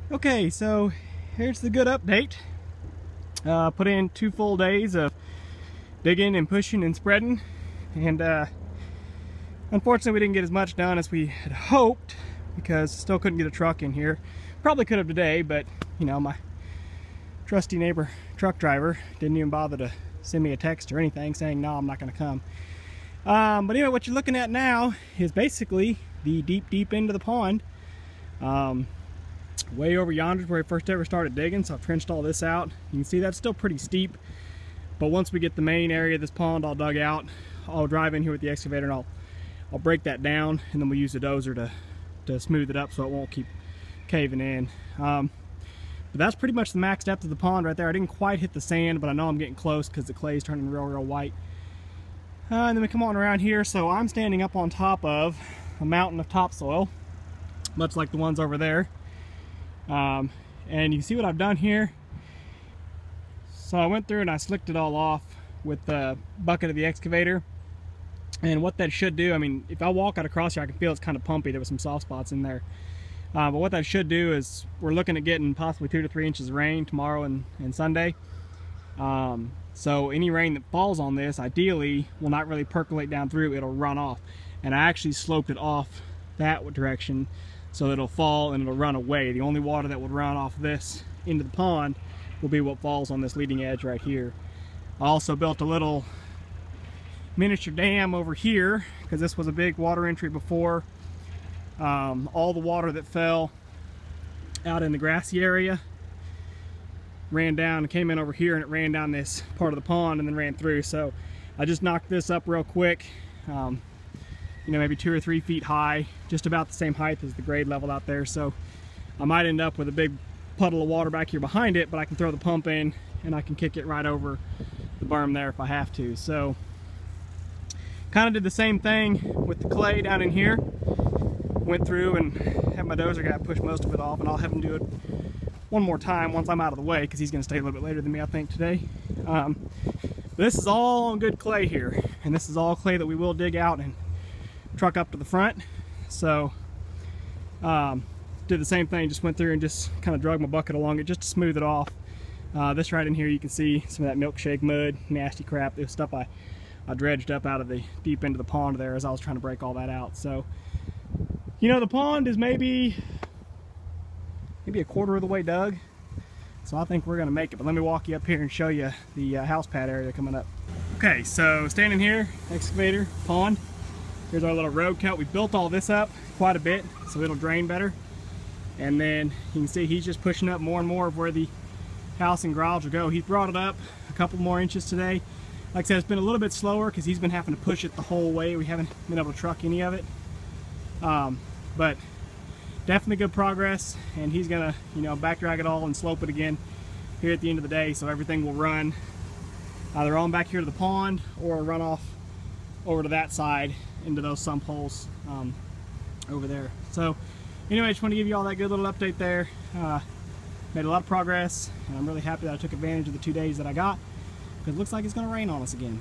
Okay, so here's the good update. Put in 2 full days of digging and pushing and spreading, and unfortunately we didn't get as much done as we had hoped because still couldn't get a truck in here. Probably could have today, but you know, my trusty neighbor truck driver didn't even bother to send me a text or anything saying no, I'm not going to come. But anyway, what you're looking at now is basically the deep end of the pond. Way over yonder is where I first ever started digging, so I've trenched all this out. You can see that's still pretty steep, but once we get the main area of this pond all dug out, I'll drive in here with the excavator and I'll break that down, and then we'll use the dozer to smooth it up so it won't keep caving in. But that's pretty much the max depth of the pond right there. I didn't quite hit the sand, but I know I'm getting close because the clay is turning real white. And then we come on around here, so I'm standing up on top of a mountain of topsoil, much like the ones over there. And you can see what I've done here. So I went through and I slicked it all off with the bucket of the excavator. And what that should do, I mean, if I walk out across here, I can feel it's kind of pumpy. There was some soft spots in there. But what that should do is we're looking at getting possibly 2 to 3 inches of rain tomorrow and Sunday. So any rain that falls on this ideally will not really percolate down through, it'll run off. And I actually sloped it off that direction so it'll fall and it'll run away. The only water that would run off this into the pond will be what falls on this leading edge right here. I also built a little miniature dam over here because this was a big water entry before. All the water that fell out in the grassy area ran down and came in over here, and it ran down this part of the pond and then ran through. So I just knocked this up real quick, you know, maybe 2 or 3 feet high, just about the same height as the grade level out there. So I might end up with a big puddle of water back here behind it, but I can throw the pump in and I can kick it right over the berm there if I have to. So kind of did the same thing with the clay down in here. Went through and had my dozer guy push most of it off, and I'll have him do it one more time once I'm out of the way because he's going to stay a little bit later than me, I think, today. This is all on good clay here, and this is all clay that we will dig out and truck up to the front. So did the same thing, just went through and just kind of drug my bucket along it just to smooth it off. This right in here, you can see some of that milkshake mud, nasty crap. It was stuff I dredged up out of the deep end of the pond there as I was trying to break all that out. So you know, the pond is maybe a quarter of the way dug, so I think we're gonna make it. But let me walk you up here and show you the house pad area coming up. Okay, so standing here, excavator, pond. Here's our little road cut. We built all this up quite a bit so it'll drain better. And then you can see he's just pushing up more and more of where the house and garage will go. He brought it up a couple more inches today. Like I said, it's been a little bit slower because he's been having to push it the whole way. We haven't been able to truck any of it. But definitely good progress, and he's gonna, you know, back drag it all and slope it again here at the end of the day, so everything will run either on back here to the pond or run off over to that side into those sump holes over there. So anyway, I just want to give you all that good little update there. Made a lot of progress, and I'm really happy that I took advantage of the 2 days that I got, because it looks like it's going to rain on us again.